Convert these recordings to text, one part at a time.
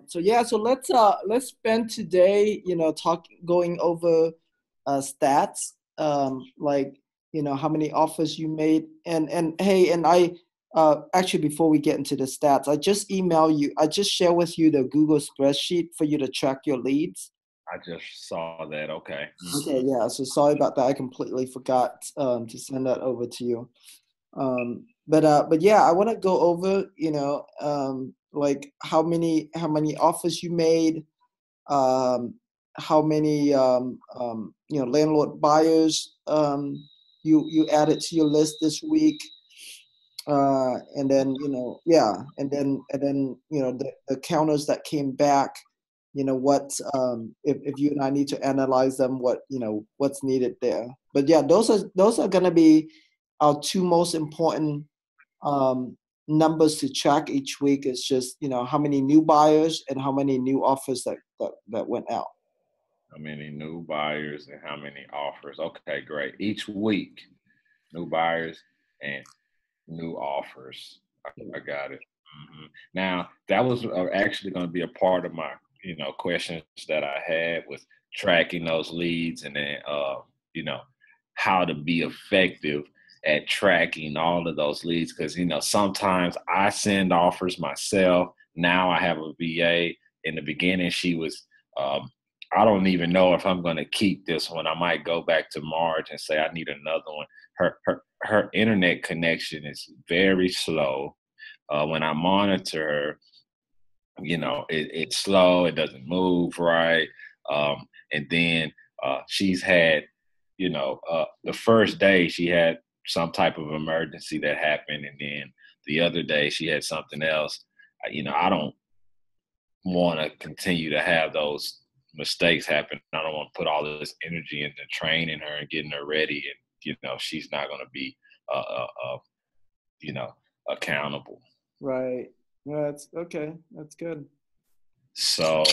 So let's spend today, going over stats, like how many offers you made, and hey, and I actually before we get into the stats, I just share with you the Google spreadsheet for you to track your leads. I just saw that. Okay. Okay, yeah. So sorry about that. I completely forgot to send that over to you. But yeah, I want to go over, like how many offers you made, um, how many landlord buyers you added to your list this week, and then yeah, and then the counters that came back. What if you and I need to analyze them, what's needed there. But yeah, those are going to be our two most important um, numbers to track each week. Is just how many new buyers and how many new offers that went out. How many new buyers and how many offers? Okay, great. Each week, new buyers and new offers. I got it. Now, that was actually going to be a part of my, questions that I had was tracking those leads and then, you know, how to be effective at tracking all of those leads. Because, sometimes I send offers myself. Now I have a VA. In the beginning, she was, I don't even know if I'm going to keep this one. I might go back to March and say I need another one. Her internet connection is very slow. When I monitor her, it's slow. It doesn't move right. And then she's had, the first day she had some type of emergency that happened, and then the other day she had something else. I don't want to continue to have those mistakes happen. I don't want to put all this energy into training her and getting her ready, and she's not going to be, you know, accountable. Right. Yeah, that's okay. That's good. So,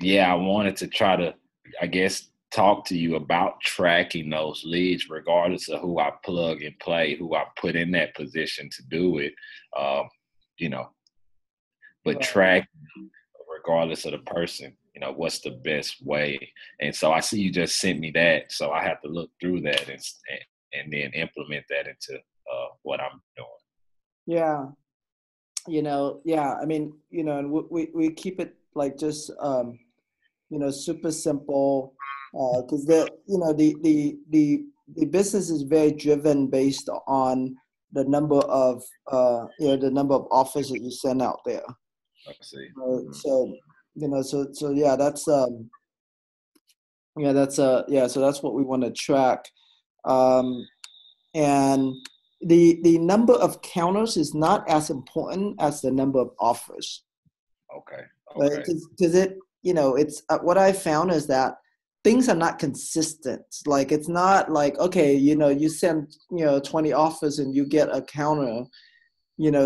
yeah, I wanted to try to, I guess, talk to you about tracking those leads, regardless of who I plug and play, who I put in that position to do it. Um, you know, but Right. track regardless of the person, what's the best way. And so I see you just sent me that, so I have to look through that and then implement that into what I'm doing. Yeah. Yeah. I mean, and we keep it like just super simple, because the business is very driven based on the number of offers that you send out there. I see. So yeah, so that's what we want to track. Um, and the number of counters is not as important as the number of offers, Okay. right? Okay. Because it's what I found is that things are not consistent. Like it's not like, okay, you send 20 offers and you get a counter.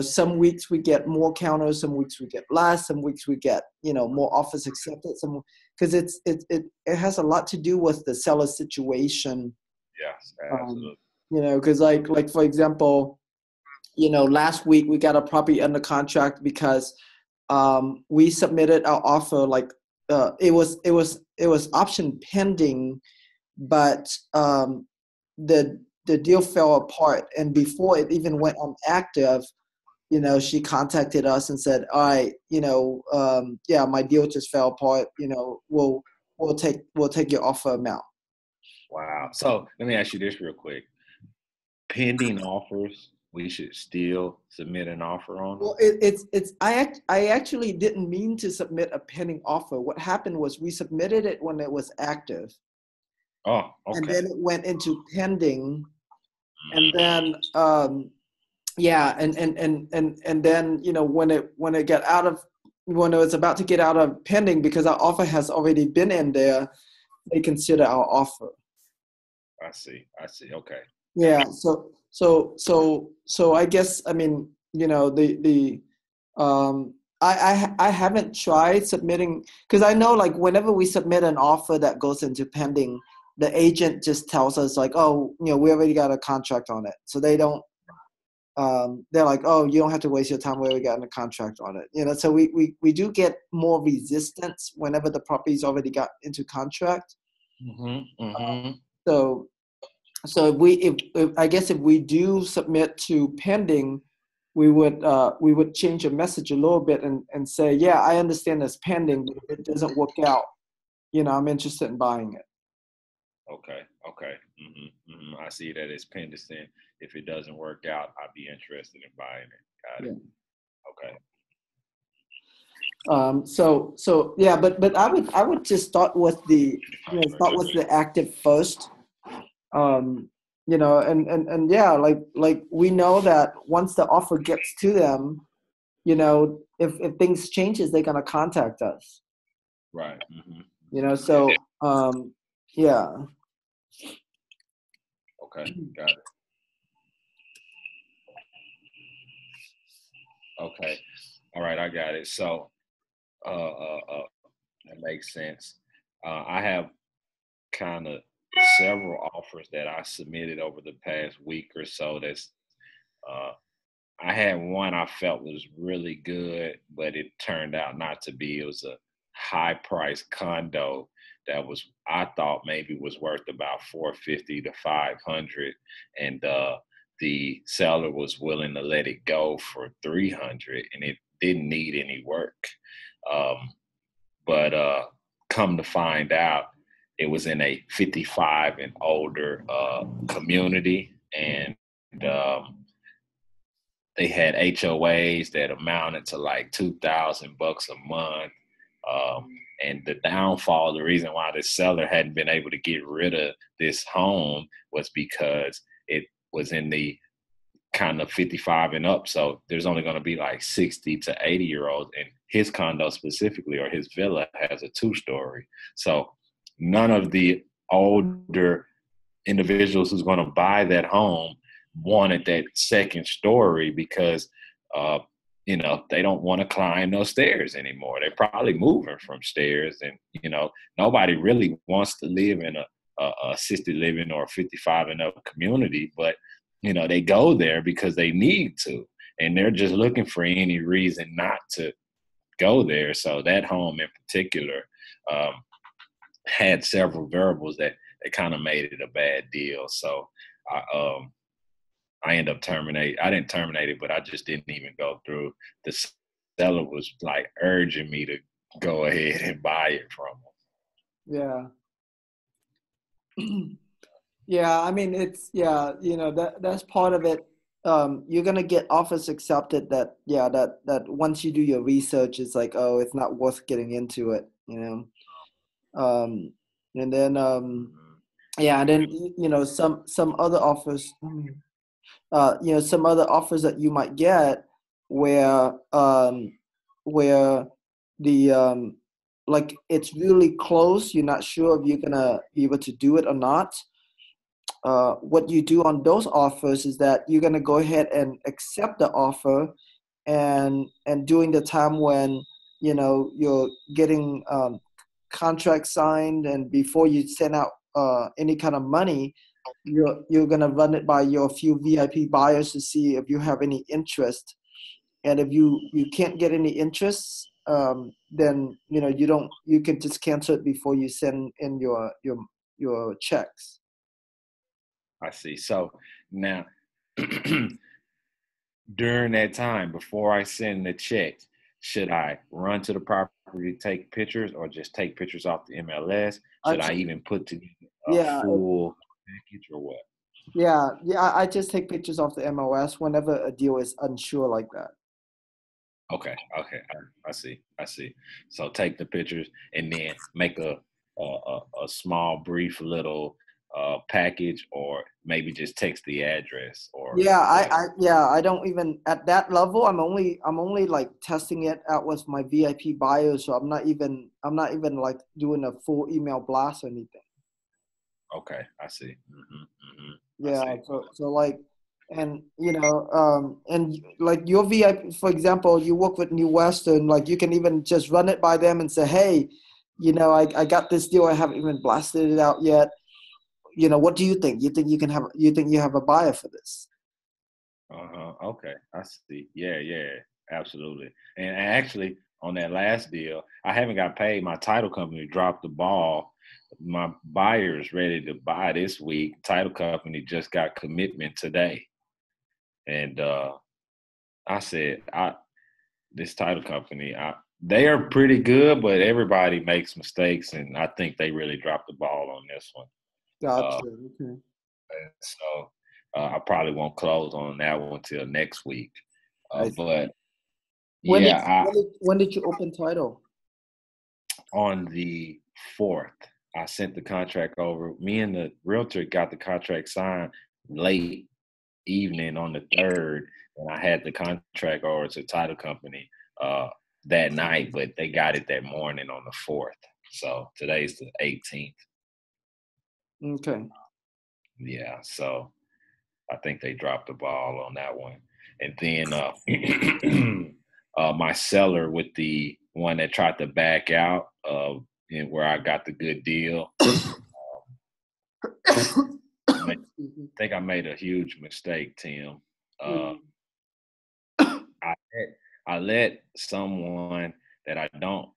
Some weeks we get more counters, some weeks we get less, some weeks we get more offers accepted. Some because it has a lot to do with the seller situation. Yes, Um, absolutely. because like for example, last week we got a property under contract because we submitted our offer like it was option pending, but the deal fell apart, and before it even went on active, she contacted us and said, all right, yeah, my deal just fell apart, we'll take your offer amount. Wow. So let me ask you this real quick. Pending offers, we should still submit an offer on them? Well, I actually didn't mean to submit a pending offer. What happened was we submitted it when it was active, Oh, and okay. then it went into pending, and then yeah, and then when it got out of when it was about to get out of pending, because our offer has already been in there, they consider our offer. I see. I see. Okay. Yeah. Gotcha. So I guess, I mean, the I haven't tried submitting, because I know, like, whenever we submit an offer that goes into pending, the agent just tells us like, oh, we already got a contract on it, so they don't they're like, oh, you don't have to waste your time. We already got a contract on it. You know, so we do get more resistance whenever the property's already got into contract. So so if I guess if we do submit to pending, we would change the message a little bit and say, yeah, I understand it's pending, but if it doesn't work out, you know, I'm interested in buying it. Okay. Okay. I see that it's pending. If it doesn't work out, I'd be interested in buying it. Got it. Okay. So yeah, but I would just start with the active first. You know, and yeah, like we know that once the offer gets to them, you know, if things changes, they're gonna contact us. Right. You know, so yeah. Okay, got it. Okay, all right, I got it. So, that makes sense. I have kind of several offers that I submitted over the past week or so. Uh, I had one I felt was really good, but it turned out not to be. It was a high price condo that I thought maybe was worth about 450 to 500, and the seller was willing to let it go for 300, and it didn't need any work. Um, but come to find out, it was in a 55 and older community, and um, they had HOAs that amounted to like $2,000 a month. And the downfall, the reason why the seller hadn't been able to get rid of this home was because it was in the kind of 55 and up. So there's only going to be like 60 to 80-year-olds. And his condo specifically, or his villa, has a 2-story. So none of the older individuals who's going to buy that home wanted that second story because, they don't want to climb those stairs anymore. They're probably moving from stairs, and nobody really wants to live in a assisted living or 55 and up community, but they go there because they need to, and they're just looking for any reason not to go there. So that home in particular had several variables that kind of made it a bad deal. So I ended up I didn't terminate it, but I just didn't even go through. The seller was like urging me to go ahead and buy it from him. Yeah. Yeah, I mean, that's part of it. You're gonna get offers accepted that once you do your research, it's like, oh, it's not worth getting into it, you know. And then yeah, and then some other offers, some other offers that you might get where where the like it's really close, you're not sure if you're gonna be able to do it or not. What you do on those offers is that you're going to go ahead and accept the offer, and during the time when you're getting contract signed, and before you send out any kind of money, you're going to run it by your few VIP buyers to see if you have any interest. And if you can't get any interest, then you can just cancel it before you send in your checks. I see. So now, during that time, before I send the checks, should I run to the property to take pictures, or just take pictures off the MLS? Should I even put together a full package, or what? Yeah. I just take pictures off the MLS whenever a deal is unsure like that. Okay. I see. So take the pictures and then make a small, brief little package, or maybe just text the address, or I don't even at that level. I'm only like testing it out with my VIP buyers, so I'm not even like doing a full email blast or anything. Okay, I see. Yeah, so like, and and like your VIP, for example, you work with New Western, like you can even just run it by them and say, hey, I got this deal, I haven't even blasted it out yet. What do you think? You think you have a buyer for this? Okay, I see. Yeah, yeah, absolutely. And actually, on that last deal, I haven't got paid. My title company dropped the ball. My buyer's ready to buy this week. Title company just got commitment today, and I said, I this title company, they are pretty good, but everybody makes mistakes, and I think they really dropped the ball on this one. Gotcha. Uh, Okay. and so I probably won't close on that one till next week. I see. But yeah, When did you open title? on the 4th, I sent the contract over. Me and the realtor got the contract signed late evening on the 3rd, and I had the contract over to title company that night, but they got it that morning on the 4th. So today's the 18th. Okay. Yeah, so I think they dropped the ball on that one. And then my seller with the one that tried to back out and where I got the good deal. I think I made a huge mistake, Tim. Uh, Mhm. I let someone that I don't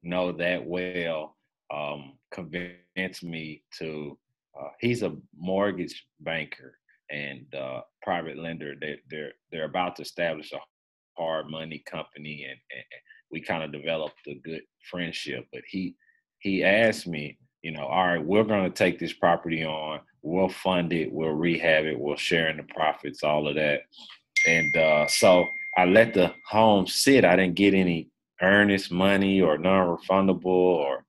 know that well convince me to. He's a mortgage banker and private lender. They're about to establish a hard money company, and we kind of developed a good friendship. But he asked me, all right, we're going to take this property on. We'll fund it. We'll rehab it. We'll share in the profits. All of that. And so I let the home sit. I didn't get any earnest money or non-refundable, or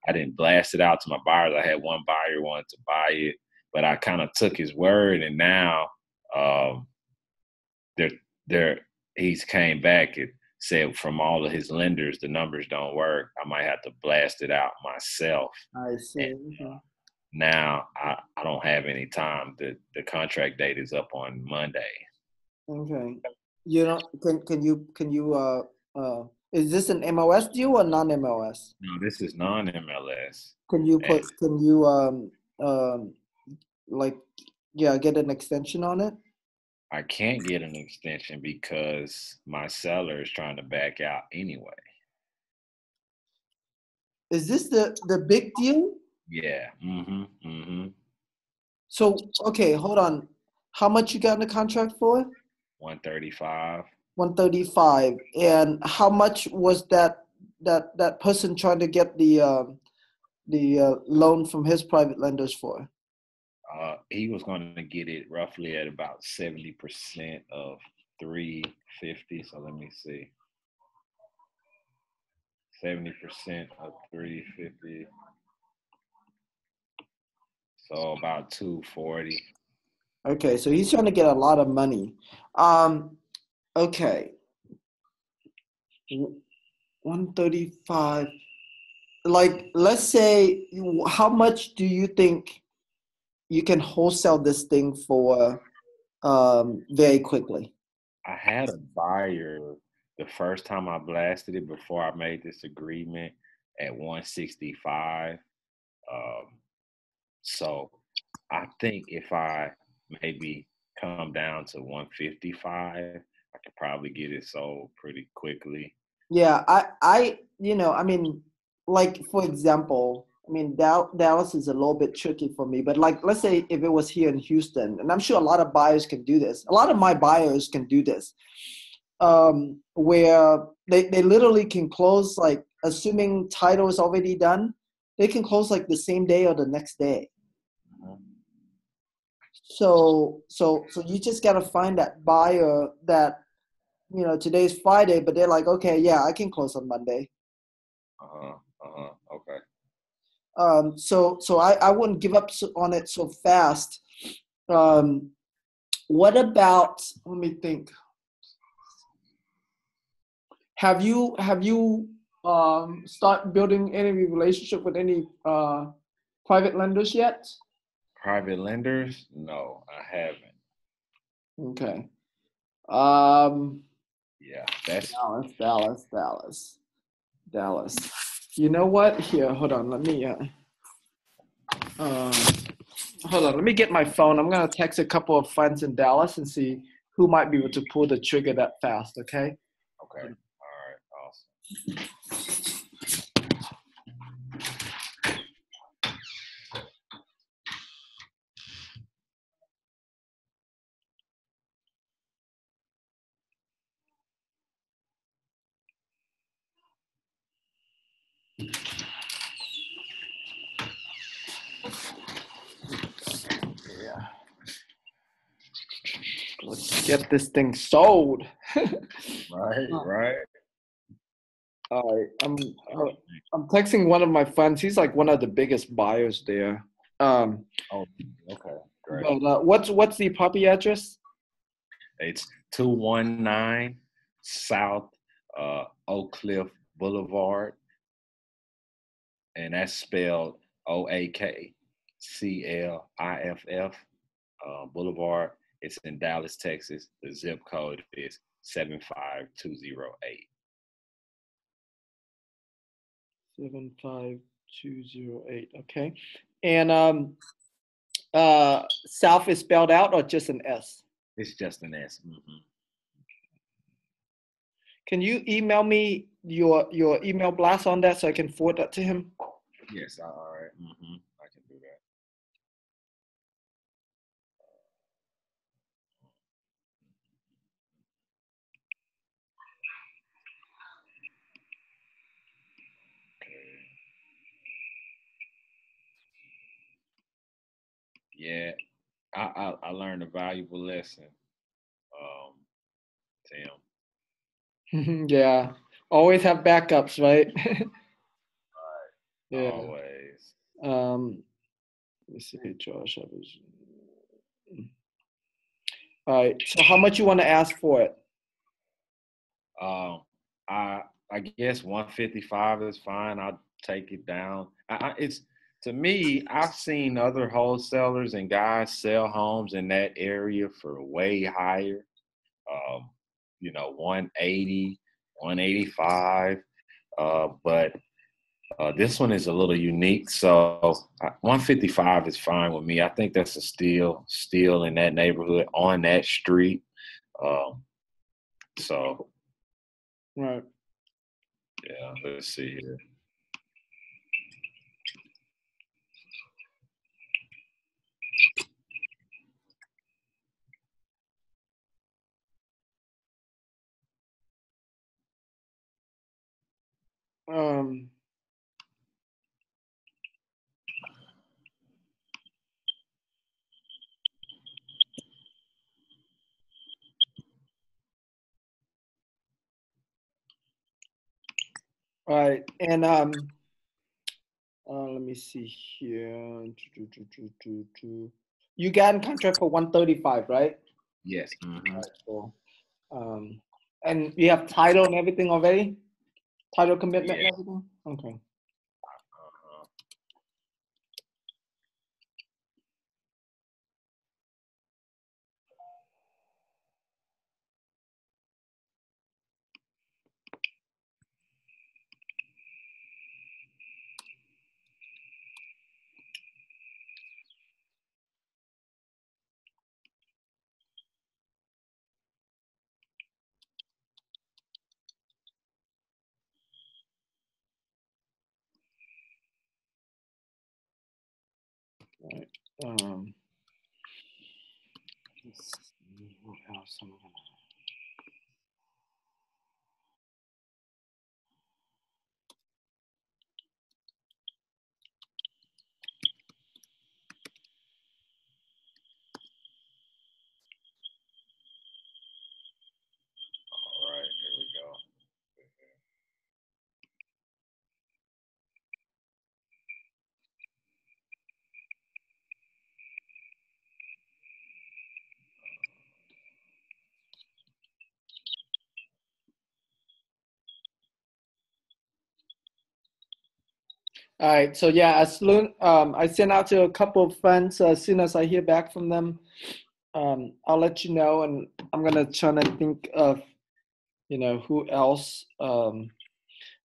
I didn't blast it out to my buyers. I had one buyer who wanted to buy it, but I kind of took his word, and now um, they're, he's came back and said from all of his lenders, the numbers don't work. I might have to blast it out myself. I And see. Okay. now I don't have any time. The contract date is up on Monday. Okay. You know, can you is this an MLS deal or non-MLS? No, this is non-MLS. And Can you like yeah, get an extension on it? I can't get an extension because my seller is trying to back out anyway. Is this the big deal? Yeah. So, okay, hold on. How much you got in the contract for? 135. 135. And how much was that person trying to get the loan from his private lenders for? He was going to get it roughly at about 70% of 350. So let me see. 70% of 350. So about 240. Okay, so he's trying to get a lot of money. Okay. 135. Like, let's say, how much do you think you can wholesale this thing for very quickly? I had a buyer the first time I blasted it before I made this agreement at 165. Um, so I think if I maybe come down to 155, I could probably get it sold pretty quickly. Yeah, I mean, like for example, I mean, Dallas is a little bit tricky for me, but like, let's say if it was here in Houston, and I'm sure a lot of buyers can do this. A lot of my buyers can do this, where they literally can close, like, assuming title is already done, they can close like the same day or the next day. Mhm. So you just gotta find that buyer that, today's Friday, but they're like, okay, yeah, I can close on Monday. Okay. So I wouldn't give up on it so fast. Um, what about? Let me think. Have you start building any relationship with any private lenders yet? Private lenders? No, I haven't. Okay. Um, Yeah, that's Dallas. You know what? Here, hold on. Uh, hold on. Let me get my phone. I'm gonna text a couple of friends in Dallas and see who might be able to pull the trigger that fast. Okay. Okay. All right. Awesome. Yeah. Let's get this thing sold. Right. Right. All right. I'm texting one of my friends. He's like one of the biggest buyers there. Um, Oh. Okay. Great. but what's the property address? It's 219 South Oak Cliff Boulevard, and that's spelled OAKCLIFF Boulevard. It's in Dallas, Texas. The zip code is 75208. 75208. Okay. And South is spelled out or just an S? It's just an S. Mm-hmm. Can you email me your email blast on that so I can forward that to him? Yes. All right. Mm-hmm. I can do that. Okay. Yeah. I learned a valuable lesson, Tim. Yeah. Always have backups, right? Yeah. Always. Let me see, Josh. All right. So how much you want to ask for it? Um, I guess 155 is fine. I'll take it down. It's to me. I've seen other wholesalers and guys sell homes in that area for way higher. Um, 180, 185. But this one is a little unique, so 155 is fine with me. I think that's a steal in that neighborhood on that street. Um, so Right. yeah, let's see here. Um. All right. And let me see here. You got in contract for 135, right? Yes. All Mm-hmm. right, cool. Um, and you have title and everything already? Title commitment Yeah. and everything? Okay. Uh-huh. All right. Let's see what else I'm gonna. All right. Here we go. All right. So yeah, as soon I sent out to a couple of friends. As soon as I hear back from them, I'll let you know, and I'm gonna try to think of who else.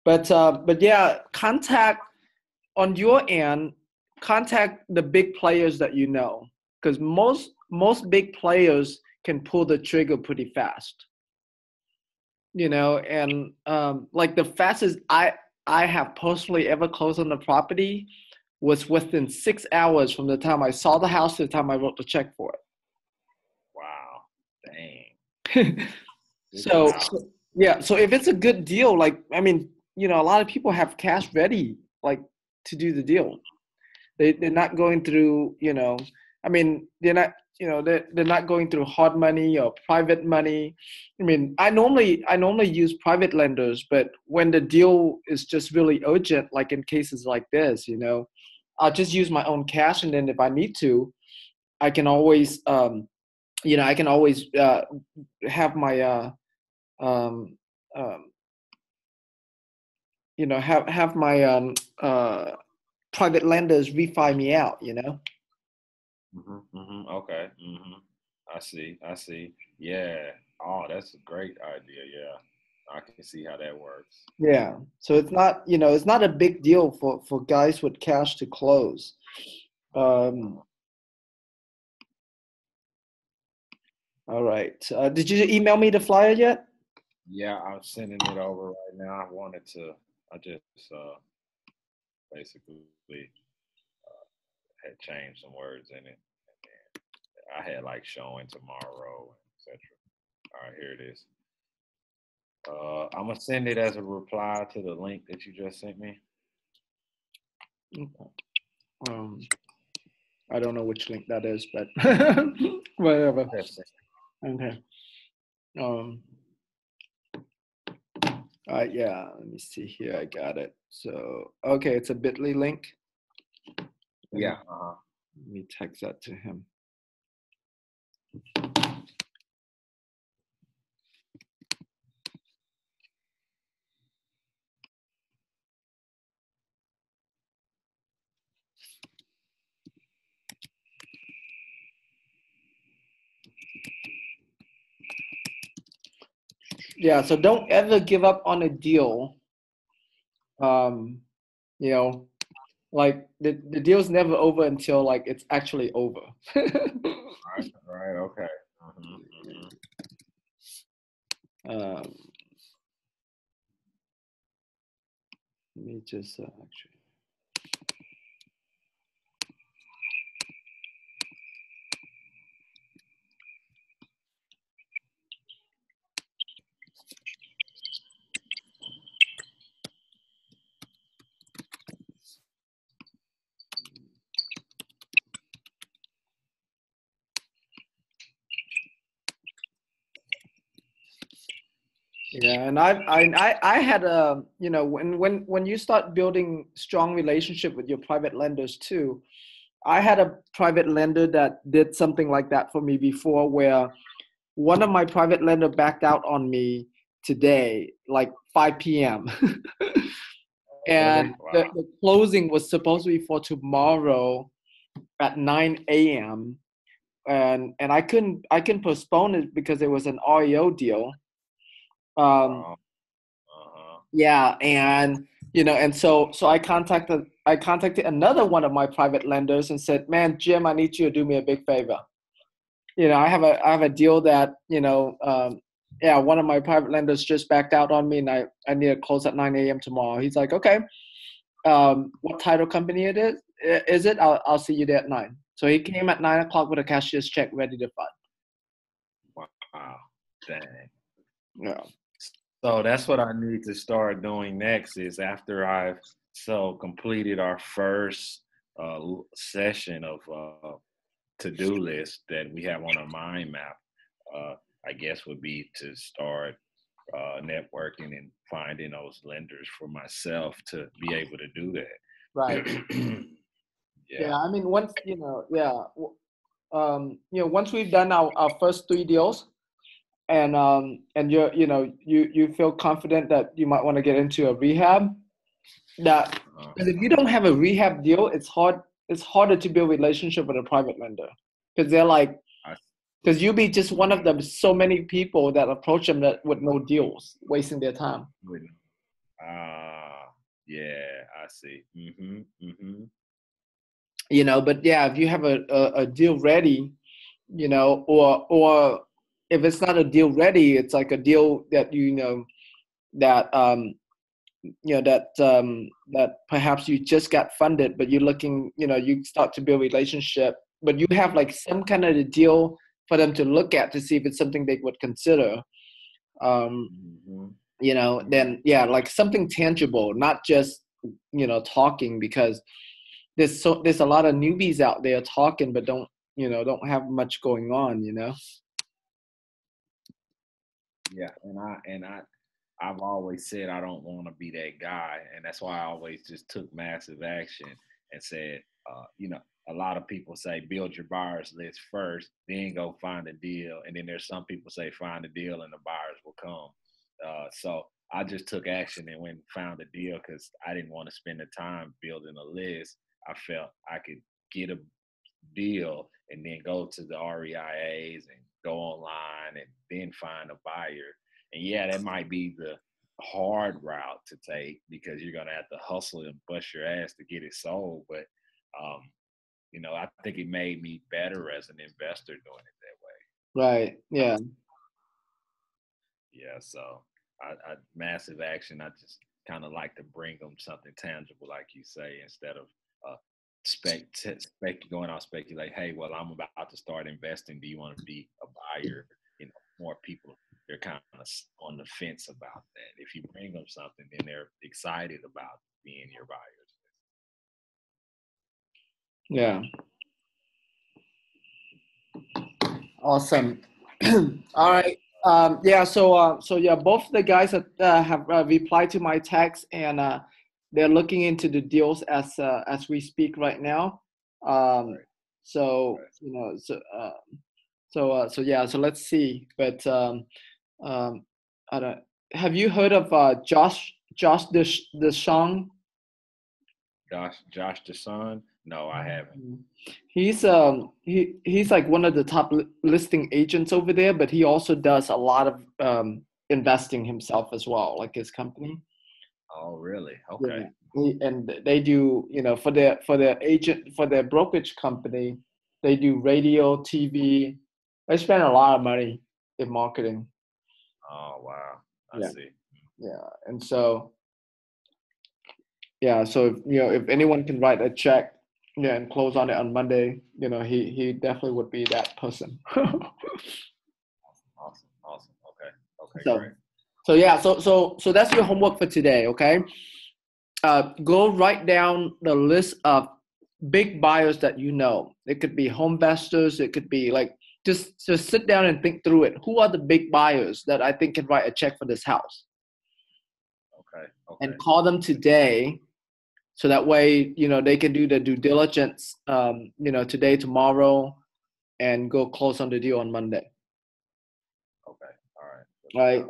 But yeah, contact on your end. Contact the big players that you know, because most big players can pull the trigger pretty fast. You know, and like the fastest I have personally ever closed on the property was within 6 hours from the time I saw the house to the time I wrote the check for Wow. Dang. it. So, Wow. so yeah, so if it's a good deal, like I mean, you know, a lot of people have cash ready, like to do the deal. They're not going through, you know, I mean, they're not, you know, they're not going through hard money or private money. I mean, I normally use private lenders, but when the deal is just really urgent, like in cases like this, you know, I'll just use my own cash, and then if I need to, I can always, you know, I can always have my, um, um, you know, have my private lenders refi me out, you know. Okay. I see. I see. Yeah. Oh, that's a great idea. Yeah. I can see how that works. Yeah. So it's not, you know, it's not a big deal for guys with cash to close. Um, all right. Did you email me the flyer yet? Yeah, I'm sending it over right now. I just basically had changed some words in it. I had like showing tomorrow, etc. All right, here it is. I'm gonna send it as a reply to the link that you just sent me. Okay. Um, I don't know which link that is, but whatever. Yes. Okay. Um, yeah, let me see here. I got it. So, okay, it's a bit.ly link. Yeah. Let me text that to him. Yeah, so don't ever give up on a deal. Um, you know, like the deal's never over until like it's actually over. Right. Okay. um, let me just actually. Yeah, and I had a, you know, when you start building strong relationship with your private lenders too, I had a private lender that did something like that for me before, where one of my private lender backed out on me today, like 5 p.m. And Really? Wow. the closing was supposed to be for tomorrow at 9 a.m. And I couldn't postpone it because it was an REO deal. Um, Wow. Uh-huh. yeah, and you know, and so I contacted another one of my private lenders and said, "Man, Jim, I need you to do me a big favor. You know, I have a deal that, you know, yeah, one of my private lenders just backed out on me, and I need to close at 9 a.m. tomorrow." He's like, "Okay, what title company it is? Is it? I'll see you there at 9." So he came at 9 o'clock with a cashier's check ready to fund. Wow. Dang. Yeah. So that's what I need to start doing next is after I've completed our first session of to-do list that we have on our mind map, uh, I guess would be to start networking and finding those lenders for myself to be able to do Right. that. Yeah. Yeah. I mean, once you know, yeah, you know, once we've done our first 3 deals, and you know, you feel confident that you might want to get into a rehab. That because if you don't have a rehab deal, it's harder to build relationship with a private lender, because they're like, I, because you'll be just one of them so many people that approach them that with no deals, wasting their time. ah, yeah, I see. You know, but yeah, if you have a deal ready, you know, or if it's not a deal ready, it's like a deal that that that perhaps you just got funded, but you're looking, you start to build relationship, but you have like some kind of a deal for them to look at to see if it's something they would consider. Um, then yeah, like something tangible, not just talking, because there's a lot of newbies out there talking, but don't have much going on. Yeah, I've always said I don't want to be that guy, and that's why I always just took massive action and said, a lot of people say build your buyers list first, then go find a deal, and then there's some people say find a deal and the buyers will come. So I just took action and went and found a deal because I didn't want to spend the time building a list. I felt I could get a deal and then go to the REIAs and go online and then find a buyer. And yeah, that might be the hard route to take because you're gonna have to hustle and bust your ass to get it sold. But I think it made me better as an investor doing it that way. Right. Yeah. Yeah. So I massive action. I just kind of like to bring them something tangible, like you say, instead of going out speculate. Hey, well, I'm about to start investing. Do you want to be a buyer? More people, they're kind of on the fence about that. If you bring them something, then they're excited about being your buyers. Yeah. Awesome. All right. Yeah. So yeah, both the guys have replied to my text, and they're looking into the deals as we speak right now. Right. So so yeah. So let's see. But I don't. Have you heard of Josh Deshawn? Josh Deshawn? No, I haven't. He's like one of the top listing agents over there, but he also does a lot of investing himself as well, like his company. Oh, really? Okay. Yeah. And they do, for their brokerage company, they do radio, TV. They spend a lot of money in marketing. Oh, wow. I Yeah. see. Yeah. And so, yeah, so if anyone can write a check, yeah, and close on it on Monday, he definitely would be that person. Awesome. Okay, So great. so yeah, so that's your homework for today, okay? Go write down the list of big buyers that you know. It could be home investors, it could be like just sit down and think through it. Who are the big buyers that I think can write a check for this house? Okay. And call them today. So that way, they can do the due diligence, today, tomorrow, and go close on the deal on Monday. Okay. All right. Right.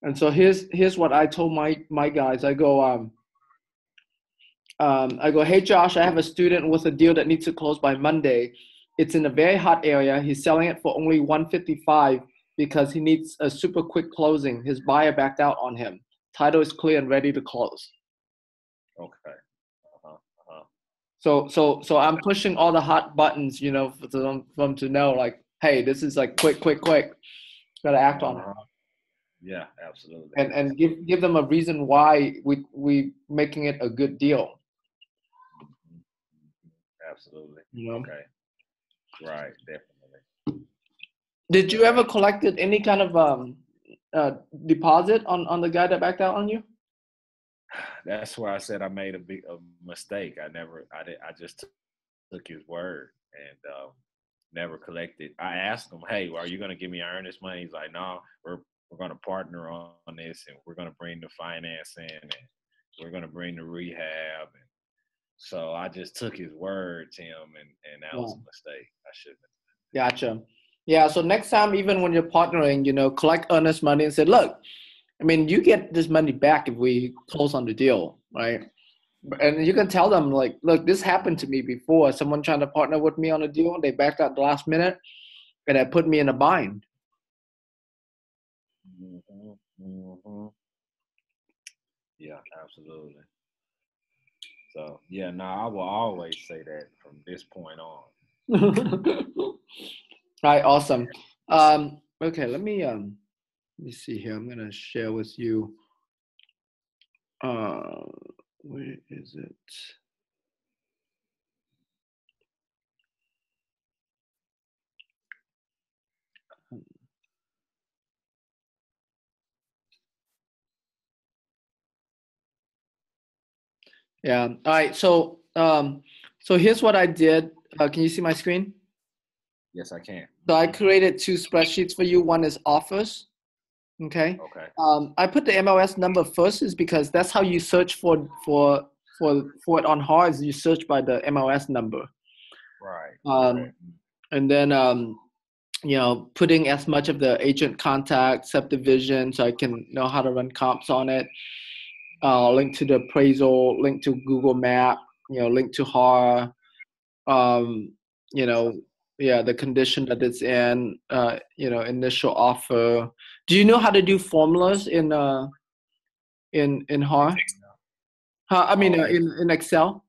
And so here's what I told my guys. I go, hey Josh, I have a student with a deal that needs to close by Monday. It's in a very hot area. He's selling it for only 155 because he needs a super quick closing. His buyer backed out on him. Title is clear and ready to close. Okay. So I'm pushing all the hot buttons, for them to know, like, hey, this is like quick. Gotta act on it. Yeah, absolutely. And give them a reason why we making it a good deal. Absolutely. You know? Okay. Right, definitely. Did you ever collected any kind of deposit on the guy that backed out on you? That's where I said I made a mistake. I just took his word and never collected. I asked him, "Hey, are you going to give me earnest money?" He's like, "No, we're going to partner on this, and we're going to bring the financing, and we're going to bring the rehab." And so I just took his word to him, and that was a mistake. I shouldn't have. Gotcha. Yeah. So next time, even when you're partnering, collect earnest money and say, "Look, I mean, you get this money back if we close on the deal, right?" And you can tell them, like, look, this happened to me before. Someone trying to partner with me on a deal, they backed out the last minute, and that put me in a bind. Yeah, absolutely. So yeah, no, I will always say that from this point on. Right, awesome. Okay, let me see here. I'm gonna share with you. Uh, where is it? Yeah. All right. So here's what I did. Can you see my screen? Yes, I can. So I created two spreadsheets for you. One is offers. Okay. Okay. I put the MLS number first is because that's how you search for it on hard is you search by the MLS number. Right. Um, and then putting as much of the agent contact subdivision so I can know how to run comps on it. Link to the appraisal, link to Google Map, link to HAR, um, you know, yeah, the condition that it's in, initial offer. Do you know how to do formulas in HAR? I mean, in Excel.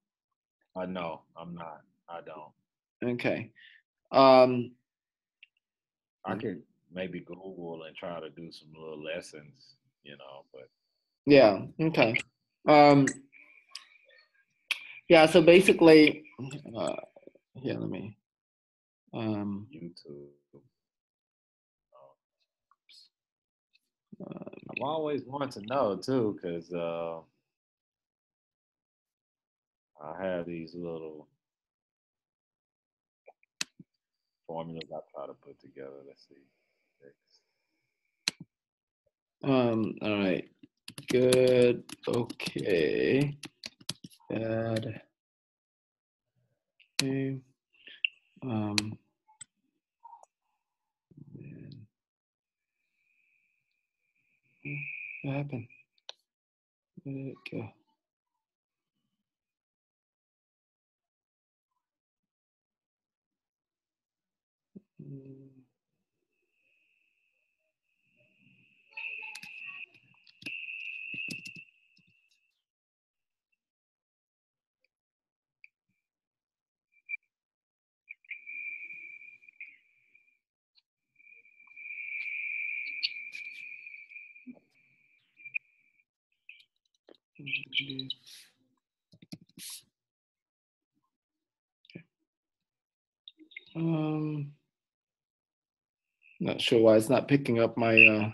No, I'm not. I don't. Okay. Um, I could maybe Google and try to do some little lessons, but yeah. Okay. Um, yeah. So basically, here, let me. YouTube. I've always wanted to know too, because I have these little formulas I try to put together. Let's see. All right. Good. Okay. Bad. Okay. Um. What happened? Where did it go? Mm. Not sure why it's not picking up my. Let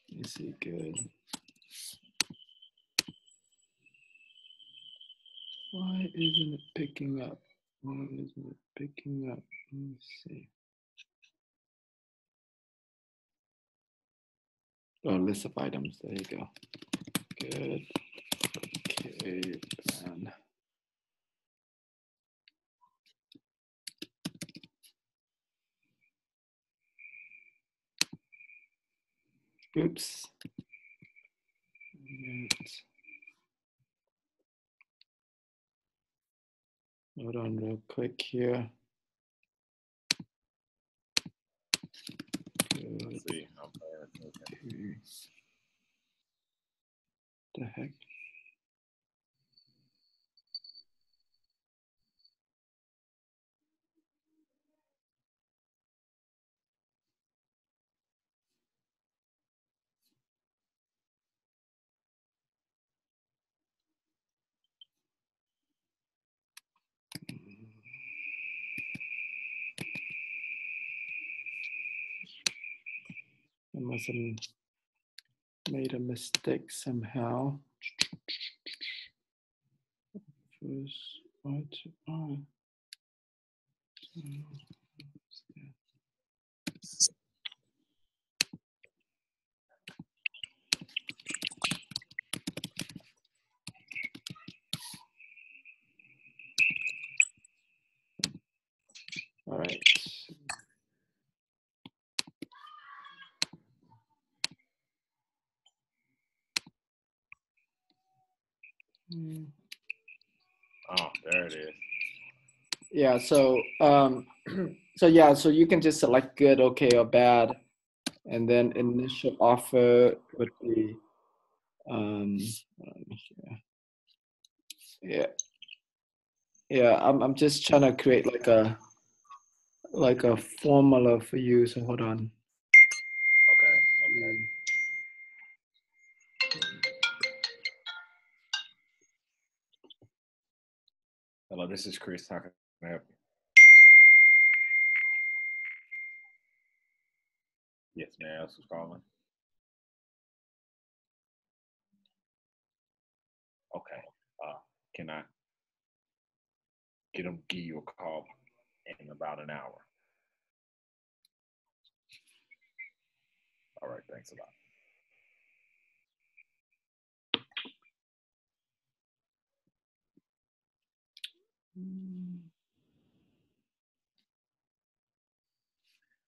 me see. Good. Why isn't it picking up? Why isn't it picking up? Let me see. Oh, list of items. There you go. Good. Okay. And oops. Hold on real quick here. Let's see. The heck? I must have made a mistake somehow. First, all right. Oh, there it is. Yeah. So so you can just select good, okay, or bad, and then initial offer would be yeah. Yeah, I'm just trying to create like like a formula for you. So hold on. Okay. Okay. Hello, this is Chris. How can I help you? Yes, ma'am. Else was calling. Okay. Can I get them give you a call in about an hour? All right. Thanks a lot.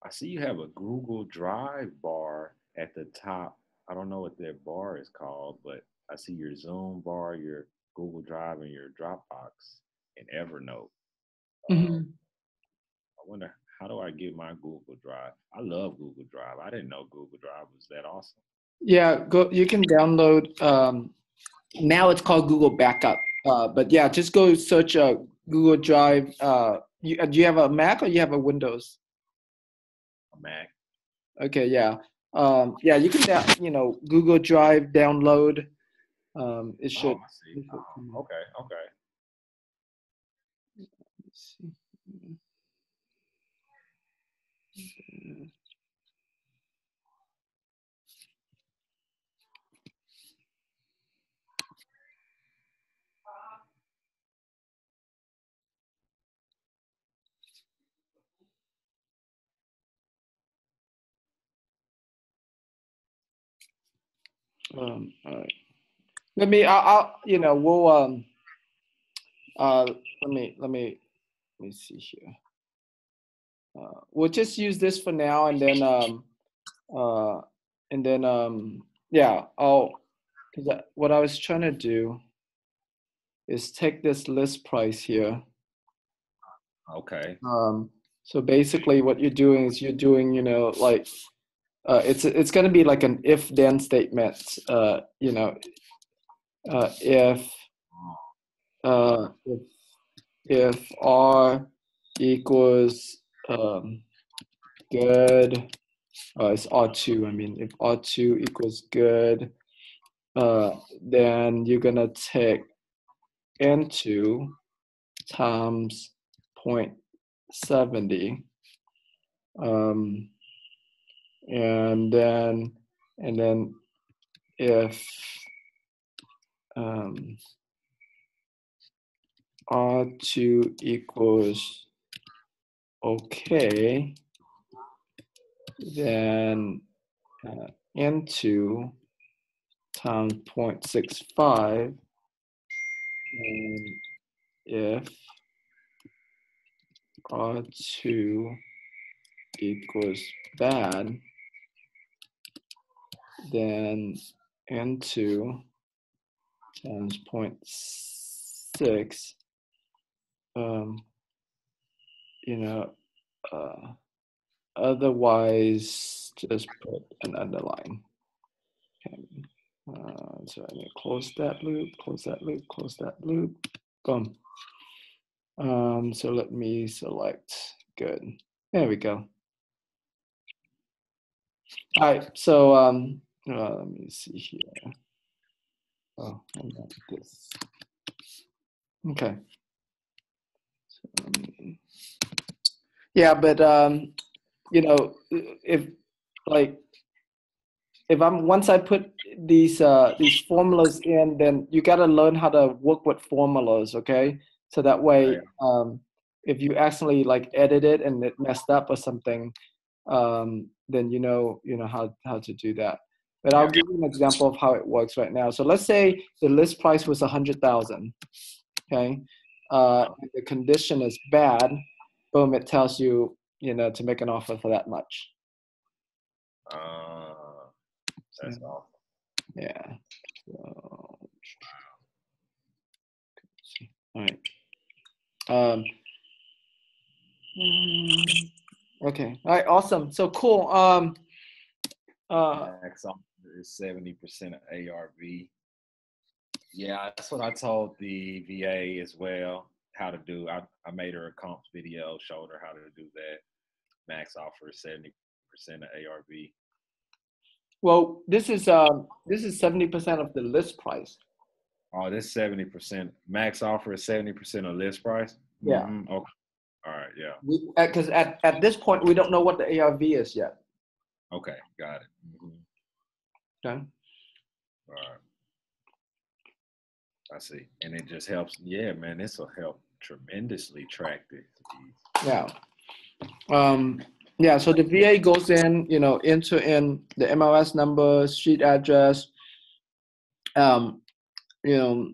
I see you have a Google Drive bar at the top. I don't know what that bar is called, but I see your Zoom bar, your Google Drive, and your Dropbox and Evernote. Mhm. I wonder, how do I get my Google Drive? I love Google Drive. I didn't know Google Drive was that awesome. Yeah, go. You can download. Now it's called Google Backup. But yeah, just go search Google Drive. Do you have a Mac or you have a Windows? A Mac. Okay, yeah. Yeah, you can Google Drive download. It Oh, should. I see. It should come Oh, up. okay, okay. Let's see. All right. Let me. I'll. We'll. Uh. Let me see here. We'll just use this for now, and then. Uh. And then. Yeah. I'll. Because what I was trying to do is take this list price here. Okay. Um. So basically, what you're doing is you're doing, like it's going to be like an if then statement. If if R equals good, it's R2. I mean, if R2 equals good, then you're gonna take N2 times 0.70, um, and then if um, R2 equals okay, then N2 times 0.65, and if R2 equals bad, then N2 times 0.6, um, you know, uh, otherwise just put an underline. Okay. So I need to close that loop, close that loop, close that loop. Boom. So let me select good. There we go. All right. So let me see here. Oh, I got this. Okay. So, yeah, but if like if I'm once I put these formulas in, then you got to learn how to work with formulas, okay? So that way, Okay. if you accidentally like edit it and it messed up or something, then you know how to do that. But I'll Yeah. give you an example of how it works right now. So let's say the list price was 100,000, okay? The condition is bad. Boom! It tells you to make an offer for that much. Uh, So, that's awesome. yeah. So, all right. Um, okay. All right. Awesome. So cool. Max offer is 70% of ARV. Yeah, that's what I told the VA as well. How to do. I made her a comps video, showed her how to do that. max offer is 70% of ARV. Well, this is 70% of the list price. Oh, this 70% max offer is 70% of list price. Yeah. Okay. All right. Yeah. Because at this point we don't know what the ARV is yet. Okay. Got it. Okay. All right. I see. And it just helps. Yeah, man, this will help tremendously track this. Yeah. Yeah. So the VA goes in, enter in the MLS number, street address. You know,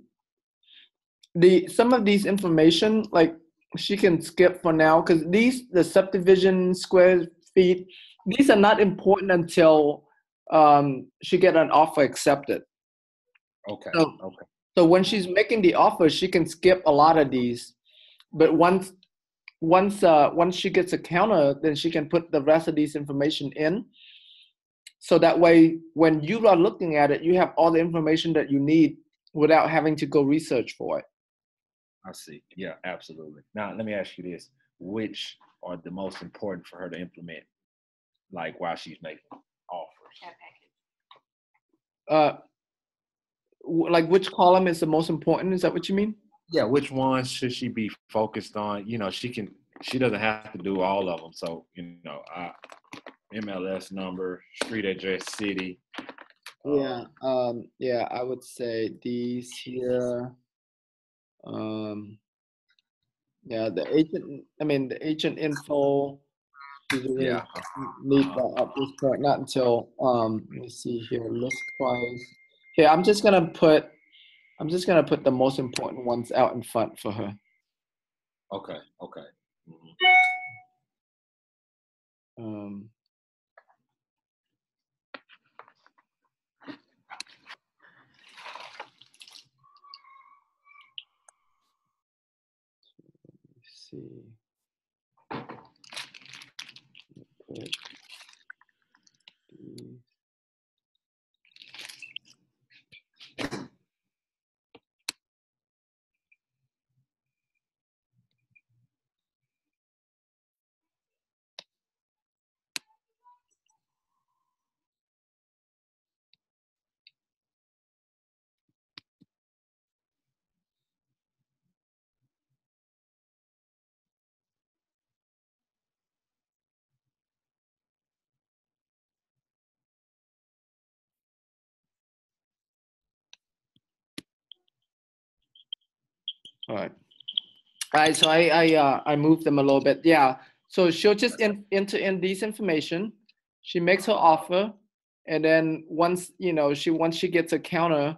some of these information, like she can skip for now, because the subdivision square feet, these are not important until she get an offer accepted. Okay. So when she's making the offer, she can skip a lot of these, but once she gets a counter, then she can put the rest of these information in. So that way, when you are looking at it, you have all the information that you need without having to go research for it. I see. Yeah, absolutely. Now, let me ask you this. Which are the most important for her to implement, like while she's making offers? Like which column is the most important? Is that what you mean? Yeah, which ones should she be focused on? She doesn't have to do all of them. So, MLS number, street address, city. Yeah. I would say these here. Yeah, the agent info. She doesn't really need that at this point. Not until let me see here, list price. Okay, I'm just gonna put the most important ones out in front for her. Okay. See. All right. So I moved them a little bit. Yeah. So she'll just enter in these information. She makes her offer, and then once she gets a counter,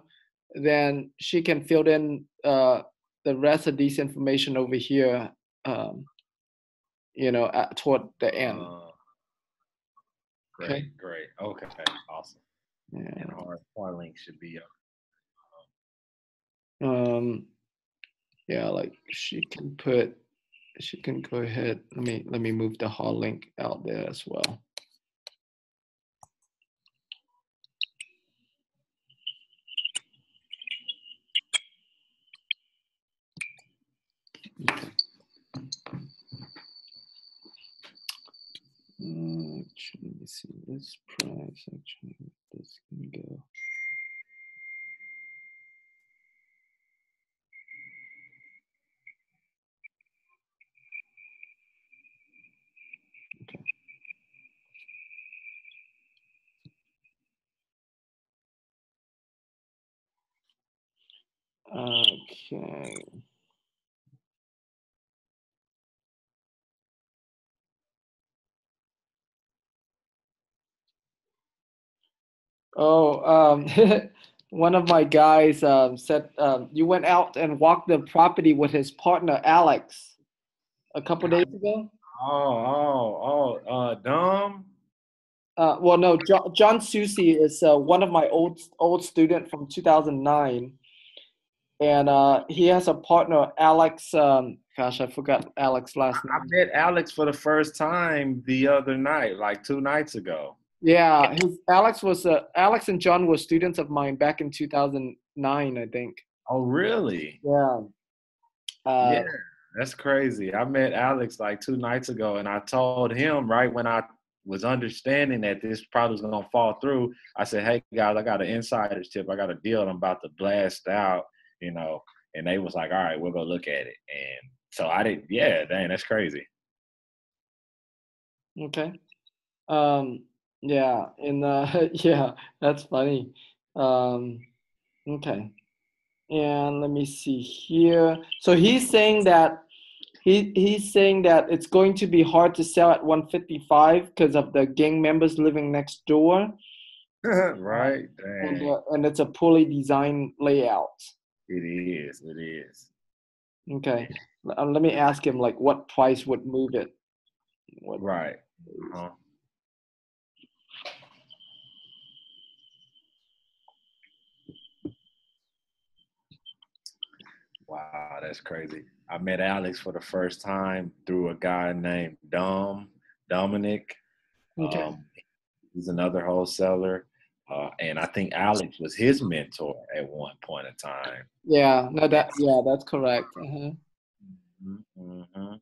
then she can fill in the rest of these information over here. Toward the end. Great. Okay. Awesome. Yeah. And our link should be up. Yeah, like she can go ahead. Let me move the hard link out there as well. Okay. Let me see this price. Actually, this can go. Okay. Okay. Oh, one of my guys said you went out and walked the property with his partner Alex a couple days ago. Dom. Well, no, John Susi is one of my old student from 2009, and he has a partner Alex. Gosh, I forgot Alex's last name. I met Alex for the first time the other night, like 2 nights ago. Yeah, Alex and John were students of mine back in 2009, I think. Oh, really? Yeah. Yeah. That's crazy. I met Alex like 2 nights ago, and I told him right when I was understanding that this probably was gonna fall through. I said, "Hey guys, I got an insider's tip. I got a deal. I'm about to blast out." You know, and they was like, "All right, we'll go look at it." And so I didn't. Yeah, dang, that's crazy. Okay. Um, yeah, and yeah, that's funny. Um, okay. And let me see here. So he's saying that it's going to be hard to sell at 155 because of the gang members living next door. Right? Dang, And it's a poorly designed layout. it is. It is. Okay. Let me ask him like what price would move it. What Right. Uh-huh. Wow, that's crazy. I met Alex for the first time through a guy named Dominic. Okay. Um, he's another wholesaler. And I think Alex was his mentor at one point in time. Yeah, no that's correct. Uh-huh. Mm-hmm.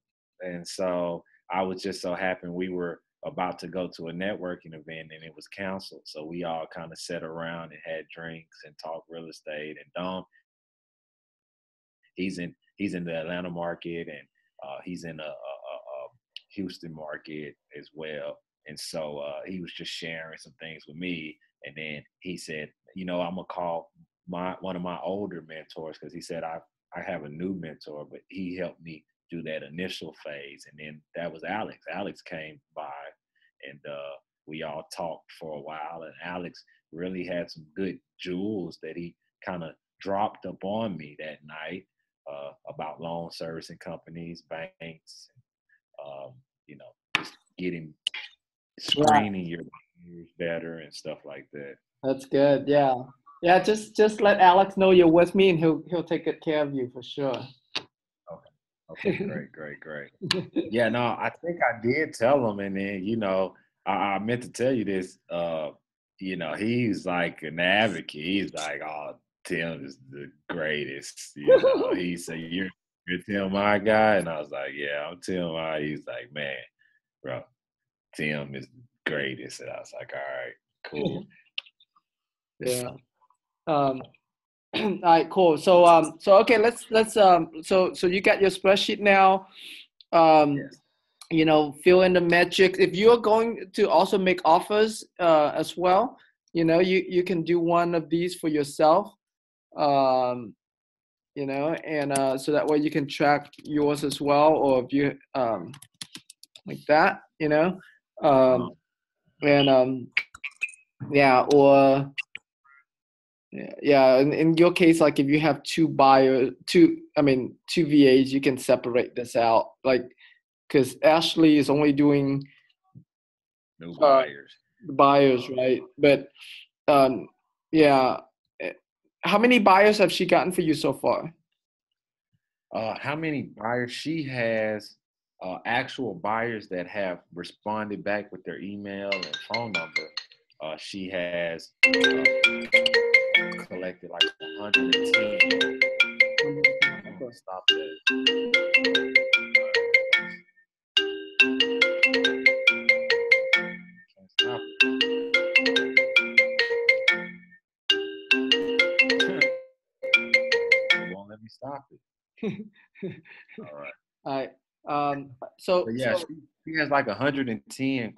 And so I was just so happy we were about to go to a networking event and it was canceled. So we all kind of sat around and had drinks and talked real estate. And Dom, he's in the Atlanta market and he's in a Houston market as well. And so he was just sharing some things with me. And then he said, I'm gonna call one of my older mentors because he said I have a new mentor, but he helped me do that initial phase. And then that was Alex. Alex came by and we all talked for a while. And Alex really had some good jewels that he kind of dropped up on me that night about loan servicing companies, banks, um, just getting Right. screening your buyers better and stuff like that. That's good. Yeah. Yeah, just let Alex know you're with me and he'll take good care of you for sure. Okay. Okay. Great. Great. Great. Yeah. No, I think I did tell him, and then I meant to tell you this. He's like an advocate. He's like, "Oh, Tim is the greatest." He said, "You're Tim, my guy," and I was like, "Yeah, I'm Tim, my." He's like, "Man, bro, Tim is the greatest," and I was like, "All right, cool." Yeah. Um all right, cool. So okay, let's so you got your spreadsheet now. Um Yes. Fill in the metrics. If you're going to also make offers as well, you can do one of these for yourself. Um and so that way you can track yours as well, or if you like that, Uh-huh. and yeah, or yeah, in your case, like if you have two VAs, you can separate this out, like because Ashley is only doing New uh buyers. the buyers, right? But um yeah, eh, how many buyers have she gotten for you so far? How many buyers she has? Actual buyers that have responded back with their email and phone number. She has collected like 110. I'm gonna stop that. Can't stop it. It won't let me stop it. All right. All right. So But yeah, so she has like 110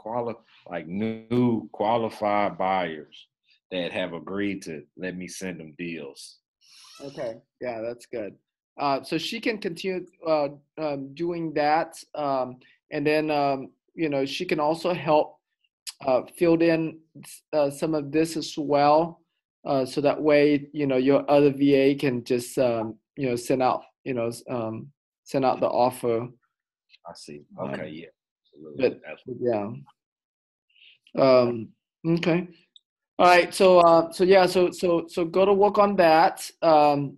like new qualified buyers that have agreed to let me send them deals. okay, yeah, that's good. So she can continue doing that, and then she can also help filled in some of this as well, so that way your other VA can just send out the offer. I see. Okay, Um, yeah, absolutely. but Absolutely. yeah, um, okay, all right. So go to work on that, and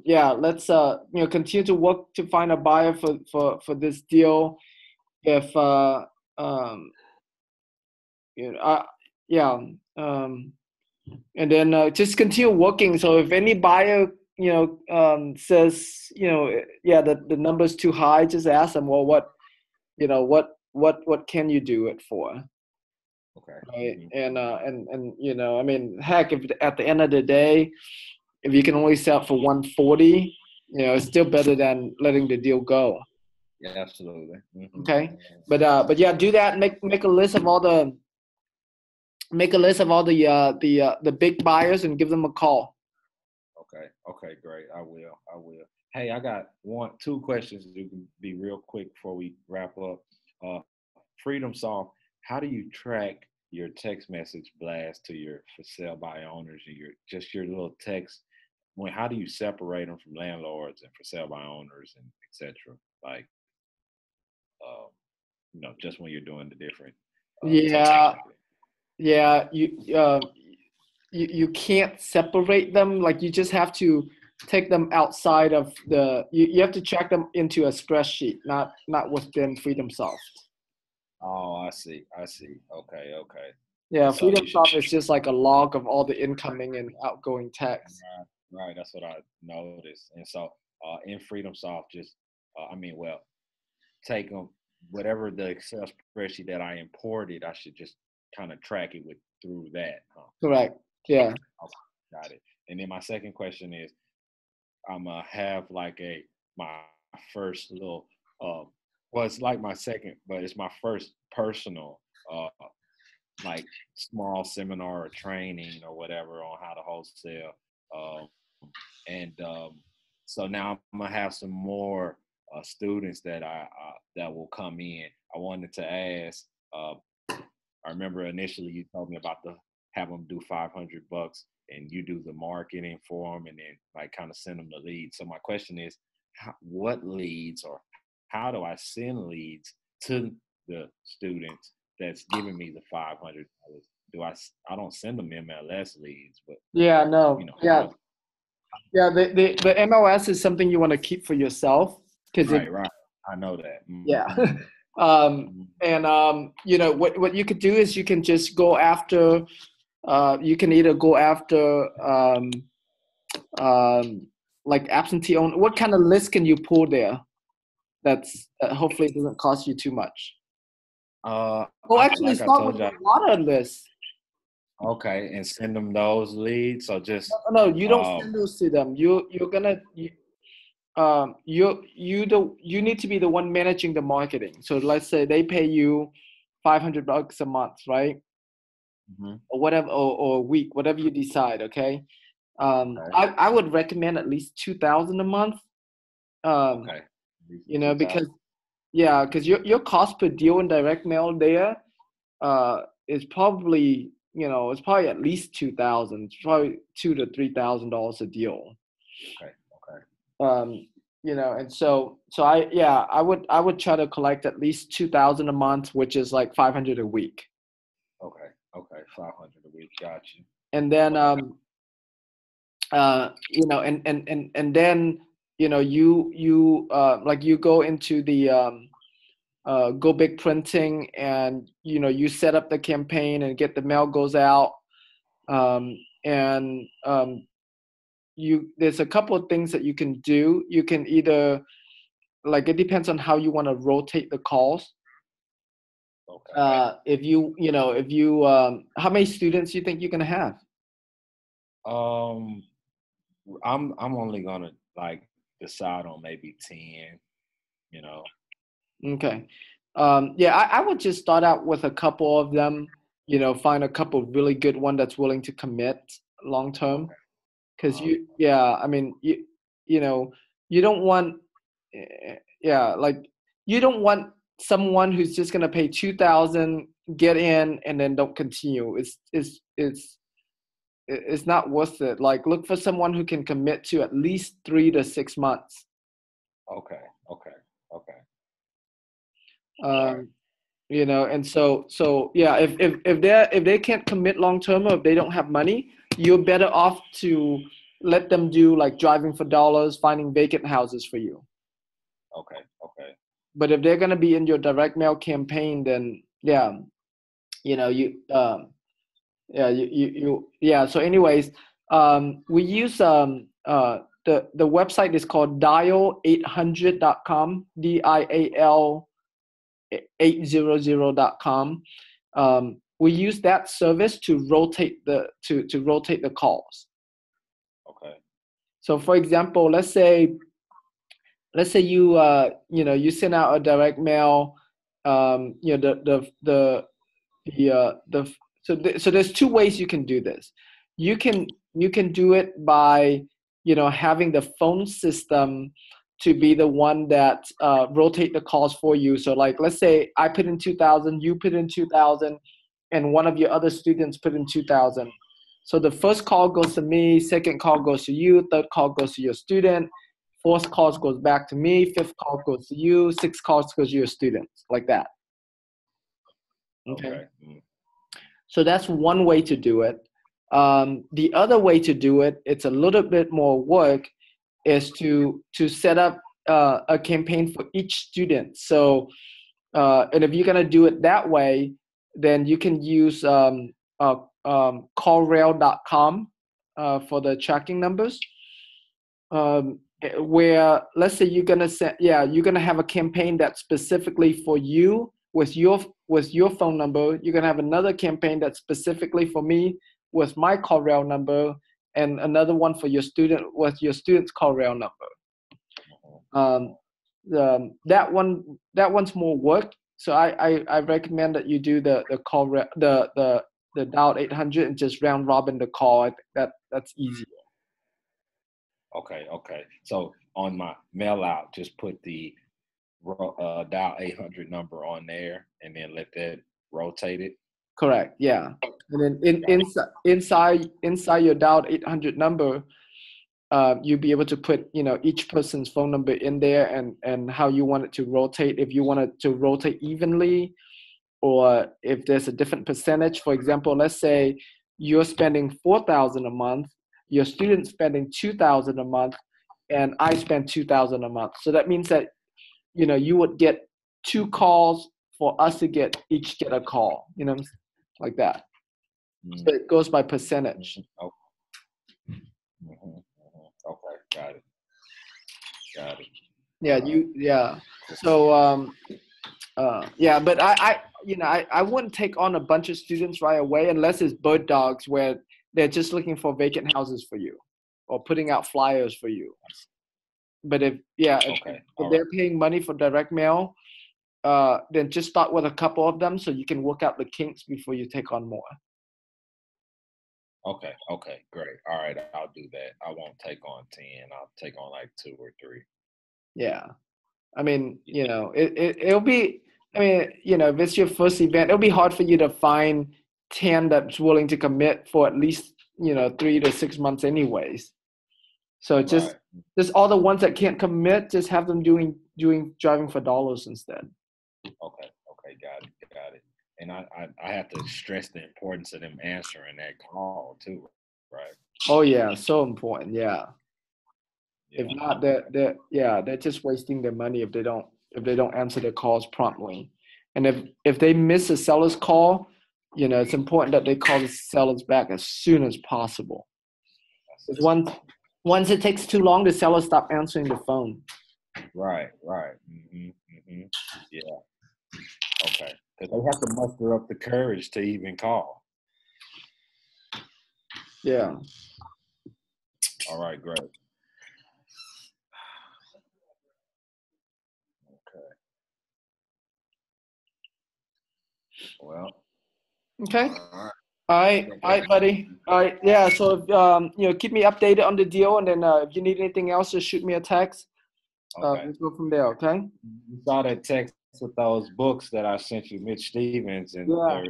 yeah, let's continue to work to find a buyer for this deal. If um, you know, yeah. Um, and then just continue working. So if any buyer says, yeah, the number's too high, just ask them, well, what can you do it for? Okay. Right. Mhm. And I mean, heck, if at the end of the day, if you can only sell it for 140, it's still better than letting the deal go. Yeah, absolutely. Okay. But yeah, do that. Make a list of all the the big buyers and give them a call. Okay. Okay. Great. I will. I will. Hey, I got two questions. You can be real quick before we wrap up. Uh, Freedom Soft. How do you track your text message blast to your for sale by owners and your little text? How do you separate them from landlords and for sale by owners and etc. Like, um, just when you're doing the different text Yeah, marketing. yeah. You can't separate them. Like you just have to take them outside of you have to track them into a spreadsheet, not within Freedom Soft. Oh, I see. I see. Okay. Okay. Yeah, And so Freedom you should. Soft is just like a log of all the incoming and outgoing text. Right, right. That's what I noticed. And so, in Freedom Soft, just well, take them whatever the Excel spreadsheet that I imported. I should just kind of track it through that. Huh? Correct. Yeah. Okay, got it. And then my second question is, I'm gonna have like my first little well, it's like my second, but it's my first personal uh like small seminar or training or whatever on how to wholesale. Um, and so now I'm gonna have some more students that will come in. I wanted to ask. I remember initially you told me about the have them do $500 and you do the marketing for them and then like kind of send them the leads. So my question is, what leads or how do I send leads to the students that's giving me the $500? I don't send them MLS leads, but Yeah. No. Yeah. how? Yeah. The MLS is something you want to keep for yourself because it. Right, right. I know that. Yeah. Mm-hmm. And what you could do is you can just go after. You can either go after um, like absentee owner. What kind of list can you pull there? That hopefully doesn't cost you too much. Oh, actually, Like I start with told you, the water list. okay, and send them those leads. So just No, you don't um, send those to them. You need to be the one managing the marketing. So let's say they pay you $500 a month, right? mhm, Or whatever, or a week, whatever you decide. Okay. okay, I would recommend at least 2,000 a month. Um, okay, at least 2,000. because yeah, because your cost per deal in direct mail there is probably it's probably at least 2,000. It's probably $2,000 to $3,000 a deal. Okay, okay, Um, and so I would try to collect at least 2,000 a month, which is like 500 a week, okay, okay. 500 a week. Got you. and then Okay, and then you like you go into the go big printing, and you set up the campaign and get the mail goes out, and there's a couple of things that you can do. You can either, like, it depends on how you want to rotate the calls. okay. If you how many students you think you're gonna have? Um, I'm only gonna like decide on maybe 10. You know. Okay. Yeah, I would just start out with a couple of them, find a couple really good one that's willing to commit long term. Okay. Because yeah, I mean, you know, you don't want, yeah, like you don't want someone who's just gonna pay 2,000, get in, and then don't continue. It's not worth it. Like, look for someone who can commit to at least 3 to 6 months. Okay. Okay. Okay. All right. Um, and so yeah, if they can't commit long term, or if they don't have money, you're better off to let them do like driving for dollars, finding vacant houses for you. Okay. Okay. But if they're going to be in your direct mail campaign, then yeah, you yeah, so anyways, we use the website is called dial800.com, DIAL 800.com. We use that service to rotate the calls. Okay. So for example, let's say you you send out a direct mail. So there's two ways you can do this. You can do it by having the phone system to be the one that rotate the calls for you. So like, let's say I put in 2,000, you put in 2,000, and one of your other students put in 2,000. So the first call goes to me, second call goes to you, third call goes to your student, fourth call goes back to me, fifth call goes to you, sixth call goes to your students, like that. Okay. So that's one way to do it. The other way to do it, it's a little bit more work, is to set up a campaign for each student. So, and if you're gonna do it that way, then you can use callrail.com for the tracking numbers. Where let's say you're gonna have a campaign that's specifically for you with your phone number. You're gonna have another campaign that's specifically for me with my callrail number, and another one for your student with your student's callrail number. That one's more work. So I recommend that you do the call the dial 800 and just round robin the call. I think that's easier. Okay. So on my mail out, just put the dial 800 number on there, and then let that rotate it. Correct. Yeah. And then inside your dial 800 number, you'll be able to put each person's phone number in there and how you want it to rotate. If you want it to rotate evenly, or if there's a different percentage. For example, let's say you're spending 4,000 a month, your student's spending 2,000 a month, and I spend 2,000 a month. So that means that you would get 2 calls for us to each get a call, like that. So it goes by percentage. Okay. Okay, got it. Yeah. So but I wouldn't take on a bunch of students right away unless it's bird dogs where they're just looking for vacant houses for you or putting out flyers for you. But if they're paying money for direct mail, then just start with a couple of them so you can work out the kinks before you take on more. Okay, great. All right, I'll do that. I won't take on 10. I'll take on like 2 or 3. Yeah. I mean, it'll be, if it's your first event, it'll be hard for you to find 10 that's willing to commit for at least, 3 to 6 months anyways. So just all the ones that can't commit, just have them doing driving for dollars instead. Okay, got it. And I have to stress the importance of them answering that call too, right? Oh yeah, so important. Yeah. If not, they're just wasting their money if they don't answer their calls promptly. And if they miss a seller's call, it's important that they call the sellers back as soon as possible. Because once it takes too long, the seller stop answering the phone. Right. Yeah. Okay. Because they have to muster up the courage to even call. Yeah. All right, great. Okay. Well. Okay. All right, buddy. All right, yeah. So keep me updated on the deal, and then if you need anything else, just shoot me a text. Okay. Let's go from there. Okay. You saw that text with those books that I sent you, Mitch Stevens, and yeah.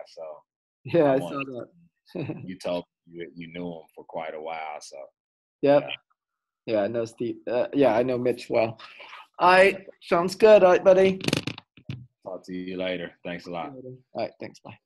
So yeah, I saw that. You told me you knew him for quite a while, so. Yep. Yeah, I know Steve. I know Mitch well. All right, sounds good. All right, buddy. Talk to you later. Thanks a lot. All right, thanks. Bye.